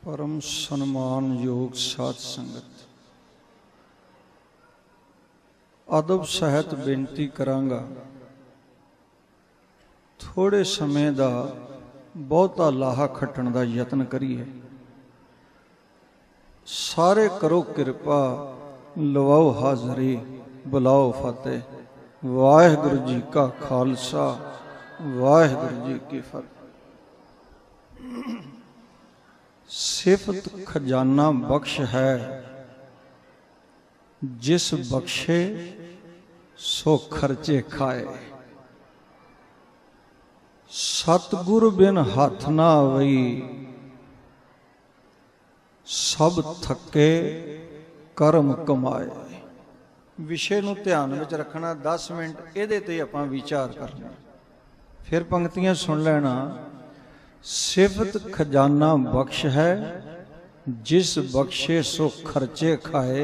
परम सन्मान योग साध संगत अदब सहित बेनती करांगा। थोड़े समय का बहुता लाहा खट्टण का यत्न करिए। सारे करो कृपा, लवाओ हाजरी, बुलाओ फतेह। वाहिगुरु जी का खालसा, वाहिगुरु जी की फतेह। सिफत खजाना बख्श है, जिस बख्शे सो खर्चे खाए। सतगुरु बिन हाथ ना आवई, सब थके कर्म कमाए। विषय नूं ध्यान विच रखना। 10 मिनट इहदे ते आपां विचार करना, फिर पंक्तियां सुन लेना। सिफत खजाना बख्श है, जिस बख्शे सो खर्चे खाए।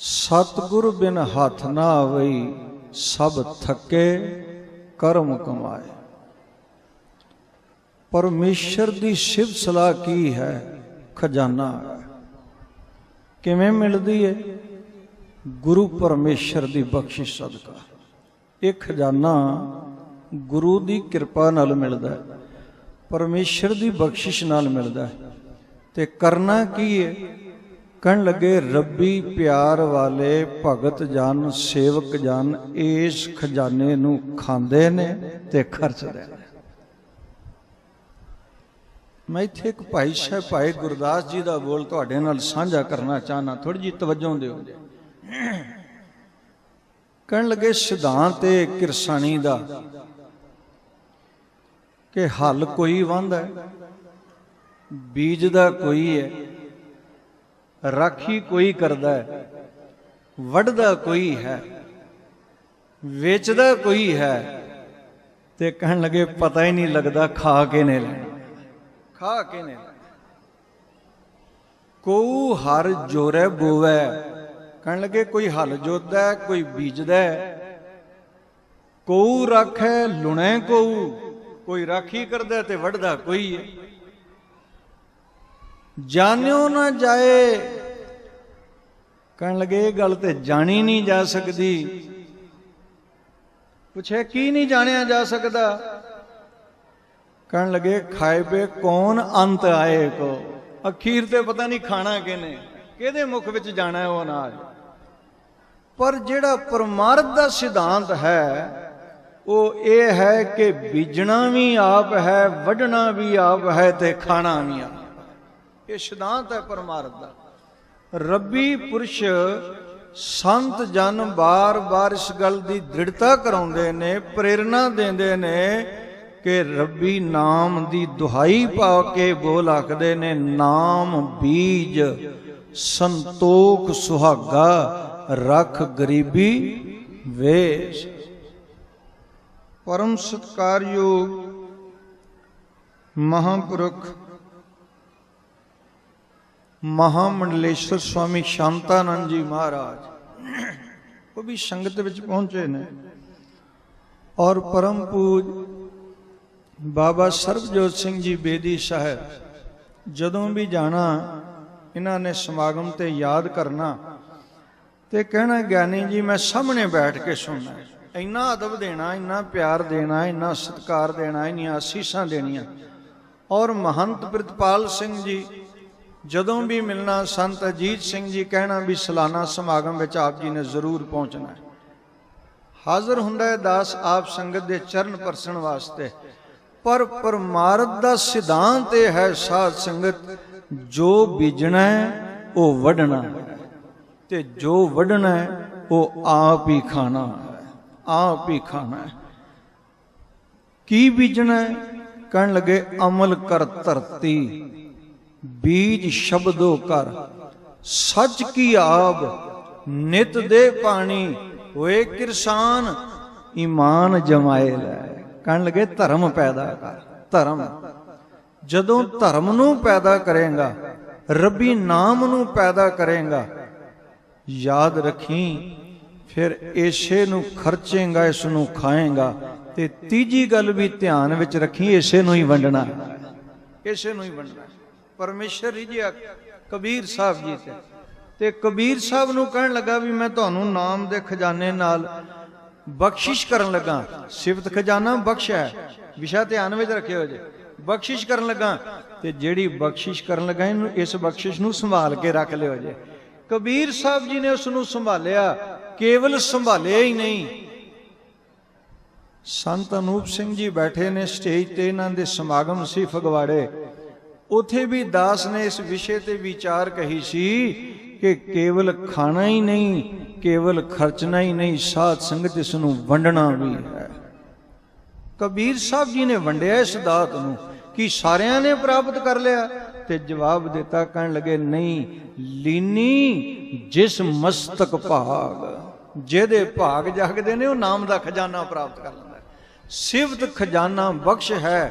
सतगुरु बिन हाथ ना आवई, सब थके कर्म कमाए। परमेश्वर दी सिफत सलाह की है, खजाना किवें मिलदी है? गुरु परमेश्वर दी बख्शिश सदका। ये खजाना गुरु दी कृपा नाल मिलदा है, परमेश्वर दी बख्शिश नाल मिलदा है। ते करना की है? कहन लगे रब्बी प्यार वाले भगत जन सेवक जन इस खजाने नूं खांदे ने ते खर्चदे ने। मैं इत्थे एक भाई साहब भाई गुरदास जी का बोल तुहाडे नाल साझा करना चाहना, थोड़ी जी तवज्जो दिओ। कहन लगे सिद्धांत है किरसानी दा कि हल कोई वांदा है, बीजदा कोई है, राखी कोई करदा है, वढ़दा कोई है, वेचदा कोई है। ते कहन लगे पता ही नहीं लगता खा के ने लेना, खा के ने लेना। को हर जोरे बोवै। कहन लगे कोई हल जोतदा है, कोई बीजदा है, को राखै लुणै कोई राखी करदा ते वढ़दा कोई है। जानियो ना जाए। कहन लगे ये गल ते जानी नहीं जा सकती। पूछे की नहीं जानिया जा सकता? कहन लगे खाए पे कौन अंत आए को। अखीर ते पता नहीं खाना किने, किहदे मुख विच जाना है वो अनाज। पर जिहड़ा परमार्थ दा सिद्धांत है वो ये है कि बीजना भी आप है, वढ़ना भी आप है, ते खाना भी आप है। ये सिद्धांत है परमार्थ दा। रब्बी पुरुष संत जन बार बार इस गल की दृढ़ता कराउंदे ने, प्रेरणा देंदे ने कि रब्बी नाम दी दुहाई पा के बोल आखदे ने, नाम बीज संतोख सुहागा, रख गरीबी वेश। परम सत्कारयोग महापुरुख महामंडलेश्वर स्वामी शांतानंद जी महाराज वो भी संगत विच पहुंचे ने। और परम पूज बाबा सरबजोत सिंह जी बेदी साहब जदों भी जाना इन्हां ने समागम ते याद करना ते कहना ज्ञानी जी मैं सामने बैठ के सुनना। इन्ना अदब देना, इन्ना प्यार देना, इन्ना सत्कार देना, इन्नियां असीसां देनियां। और महंत प्रितपाल सिंह जी जदों भी मिलना, संत अजीत सिंह जी कहना भी सालाना समागम में आप जी ने जरूर पहुंचना है। हाजिर हुंदा है दास आप संगत के चरण परसण वास्ते। पर परमार्थ दा सिद्धांत यह है साध संगत, जो बीजना है वो वढ़ना है, ते जो वढ़ना है वो आप ही खाना है, आप ही खाना है। की बीजना है? कहन लगे अमल कर धरती, बीज शब्दों कर, सच की आब, नित दे पानी, होए किरसान, ईमान जमाए लै। कहन लगे धर्म पैदा कर। धर्म जदों धर्म नूं पैदा करेगा, रब्बी नाम नूं पैदा करेगा, याद रखी फिर इसे नूं खर्चेगा, इस नूं खाएगा। ते तीजी गल भी ध्यान विच रखी, इसे नूं ही वंडना, इसे नूं ही वंडना। परमेश्वर रिझिया कबीर साहब जी ते कबीर साहब नूं कहण लगा भी मैं तुहानूं नाम दे खजाने नाल बख्शिश करन लगा। सिफत खजाना बख्श है, विशा ध्यान विच रखियो जे। बख्शिश करन लगा ते जिहड़ी बख्शिश करन लगा इनूं इस बख्शिश नूं संभाल के रख लियो जे। कबीर साहब जी ने उसनूं संभालिया, केवल संभालिया ही नहीं। संत अनूप सिंह जी बैठे ने स्टेज ते, इन्हां दे समागम सी फगवाड़े। उथे भी दास ने इस विषय ते विचार कही सी कि केवल खाना ही नहीं, केवल खर्चना ही नहीं, साध संगत इसनूं वंडना भी है। कबीर साहब जी ने वंडिया इस दात नूं कि सारियां ने प्राप्त कर लिया? ते जवाब दिता, कहन लगे नहीं, लीनी जिस मस्तक भाग, जेदे भाग जागदे ने वो नाम दा खजाना प्राप्त कर लैंदा। सिफत खजाना बख्श है,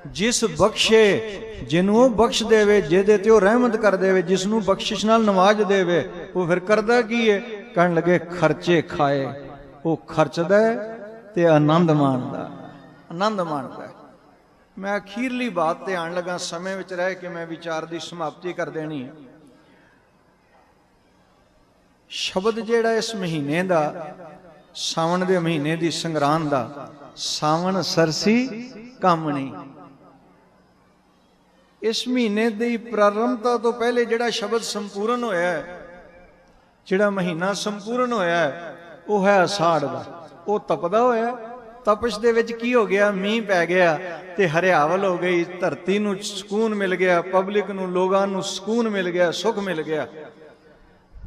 जिस बख्शे जिन्हों बख्श देवे, जेदे ते रहमत कर देवे, जिसनों बख्शिश नाल नवाज देवे, वो फिर करदा की है? कहन लगे खर्चे खाए, वो खर्चदा ते आनंद माणदा, आनंद माणदा। मैं अखीरली बात ते आण लगा, समय विच रह के मैं विचार की समाप्ति कर देनी है। शब्द जेड़ा इस महीने का, सावन के महीने की संगरांद का, सावन सरसी कामणी, इस महीने की प्रारंभता तो पहले जिहड़ा शब्द संपूर्ण होया है, जिहड़ा महीना संपूर्ण होया है, वो है अषाढ़ दा। वो तपदा होया, तपश दे विच की हो गया? मींह पै गया ते हरियावल हो गई, धरती नूं सुकून मिल गया, पब्लिक नूं, लोगां नूं सुकून मिल गया, सुख मिल गया।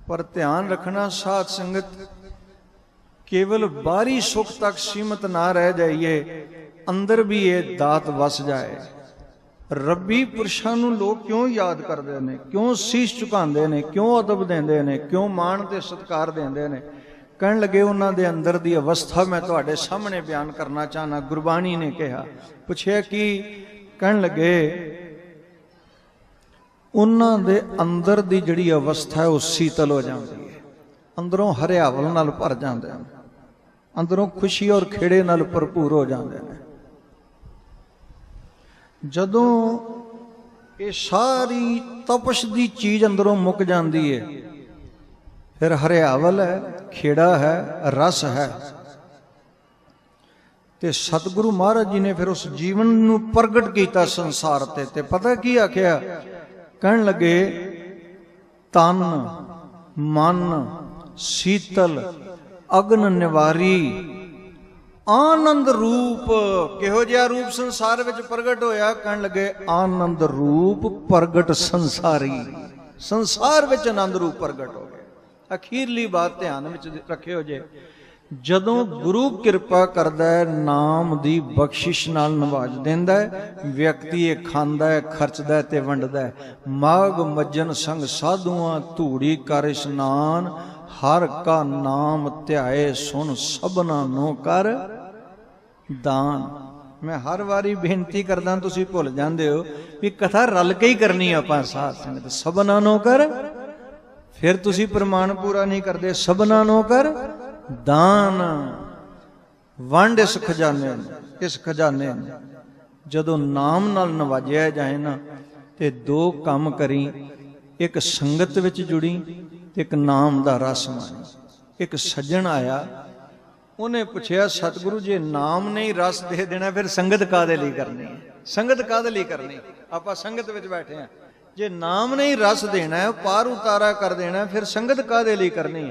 पर ध्यान रखना साध संगत, केवल बाहरी सुख तक सीमित ना रह जाइए, अंदर भी ये दात वस जाए। रब्बी पुरुषां नूं लोग क्यों याद करते हैं, क्यों शीश झुकाते हैं, क्यों अदब देंदे हैं, क्यों मान ते सत्कार देंदे हैं? कहन लगे उन्हां दे अंदर दी अवस्था मैं तुहाडे सामने बयान करना चाहना। गुरबाणी ने कहा, पुछया कि? कहन लगे उन्हां दे अंदर दी जिहड़ी अवस्था है वो शीतल हो जाती है, अंदरों हरियावल नाल भर जाते हैं, अंदरों खुशी और खेड़े नाल भरपूर हो जाते हैं। जदों ये सारी तपश दी चीज अंदरों मुक जाती है, फिर हरियावल है, खेड़ा है, रस है। ते सतगुरु महाराज जी ने फिर उस जीवन नूं प्रगट किया संसार ते पता की आख्या? कहन लगे तन मन शीतल अग्न निवारी आनंद रूप। किहो जिहा रूप संसार विच प्रगट होया? कहन लगे आनंद रूप प्रगट संसारी, संसार विच आनंद रूप प्रगट हो गया। अखीरली बात ध्यान विच रखियो जे, जदों गुरु किरपा करदा है, नाम दी बख्शिश नाल नवाज देंदा है, व्यक्ति ये खांदा है, खर्चदा है ते वंडदा है। माघ मज्जन संग साधुआं धूड़ी कर इशनान, हर का नाम ध्याए सुन सबना नो कर दान। मैं हर वारी बेनती करदा, तुसीं भुल जांदे हो भी कथा रल के ही करनी आपां साध संगत। सबना नो कर, फिर तुसीं प्रमाण पूरा नहीं करते, सबना नो कर दान। वंड इस खजाने, इस खजाने जदों नाम नाल नवाजिया जाए ना, ते दो काम करी, एक संगत विच जुड़ी ते एक नाम दा रस माणी। एक सज्जन आया, उन्हें पूछया सतगुरु जी नाम नहीं रस दे देना, फिर संगत कादे लई करनी है? संगत कादे लई करनी? आपां संगत विच बैठे हैं, जे नाम नहीं रस देना है, पार उतारा कर देना है, फिर संगत कादे लई करनी है?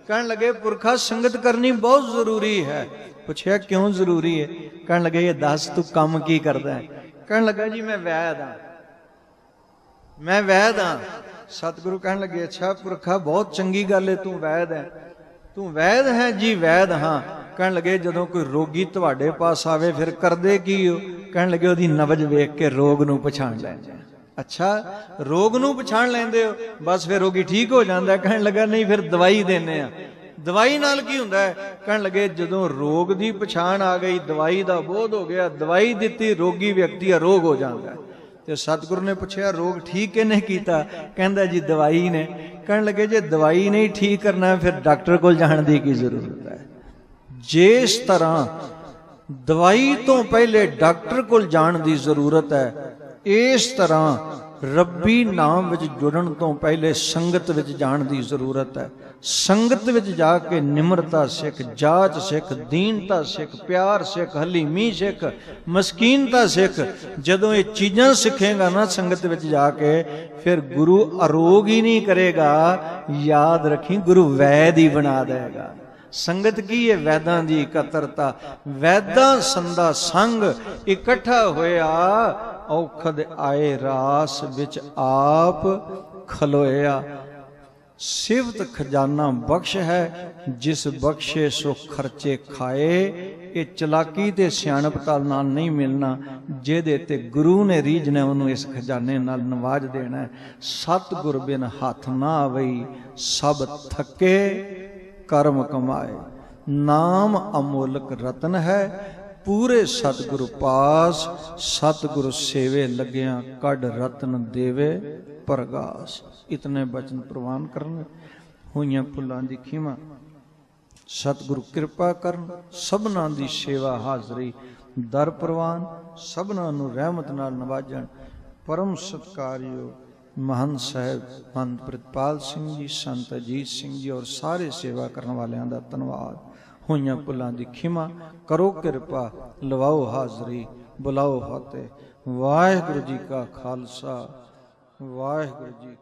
कहन लगे पुरखा संगत करनी बहुत जरूरी है। पूछया क्यों जरूरी है? कहन लगे ये दस तू काम की करदा है? कहन लगा जी मैं वैद हाँ, मैं वैद हाँ। सतगुरु कहन लगे अच्छा पुरखा बहुत चंगी गल है, तू वैद है, तू वैद है जी? वैद हाँ। कहन लगे जदों कोई रोगी तुहाडे पास आवे फिर करदे की हो? कहन लगे ओदी नबज वेख के रोग नूं पछाण लैंदे। अच्छा रोग नूं पछाण लैंदे हो, बस फिर रोगी ठीक हो जांदा? कहन लगा नहीं फिर दवाई देने आ। दवाई नाल की हुंदा है? कहन लगे जदों रोग दी पछाण आ गई, दवाई दा बोध हो गया, दवाई दित्ती, रोगी व्यक्ति अरोग हो जांदा। ते सतगुरु ने पूछया रोग ठीक किहने कीता? कहंदा जी दवाई ने। कहन लगे जे दवाई नहीं ठीक करना फिर डॉक्टर कोल जाण दी की जरूरत है? जिस तरह दवाई तो पहले डॉक्टर कोल जाण दी जरूरत है, इस तरह रब्बी नाम विच जुड़न तो पहले संगत विच जाण दी जरूरत है। संगत विच जाके निमरता सिख, जाच सिख, दीनता सिख, प्यार सिख, हलीमी सिख, मस्कीनता सिख। जदों ये चीज़ां सिखेगा ना संगत विच जाके, फिर गुरु अरोग ही नहीं करेगा, याद रखी गुरु वैद ही बना देगा। संगत की है वैदां दी इकत्रता, वैदां संदा संग इकट्ठा होया, औखद आए रास विच आप खलोया। सिवत खजाना बख्श है, जिस बख्शे सो खर्चे खाए। ये चलाकी ते सियाणप नाल नहीं मिलना, जेदे ते गुरु ने रीझना उन्होंने इस खजाने नाल नवाज देना है। सतगुर बिन हाथ ना आवई, सब थके कर्म कमाए। नाम अमोलक रतन है, पूरे सतगुरु पास। सतगुरु सेवे लग्या, कड रतन देवे प्रगास। इतने बचन प्रवान करने, हुईयां भुलां दी खिमा। सतगुरु कृपा करन, सबना दी सेवा हाजरी दर प्रवान। सबना नू रहमत नाल नवाजन। परम सत्कारयोग महंत साहब महंत प्रितपाल सिंह जी, संत अजीत सिंह जी और सारे सेवा करने वालियां दा धन्नवाद। होइयां भुलां दी खिमा करो कृपा, लवाओ हाजरी, बुलाओ फतेह। वाहिगुरु जी का खालसा, वाहिगुरु जी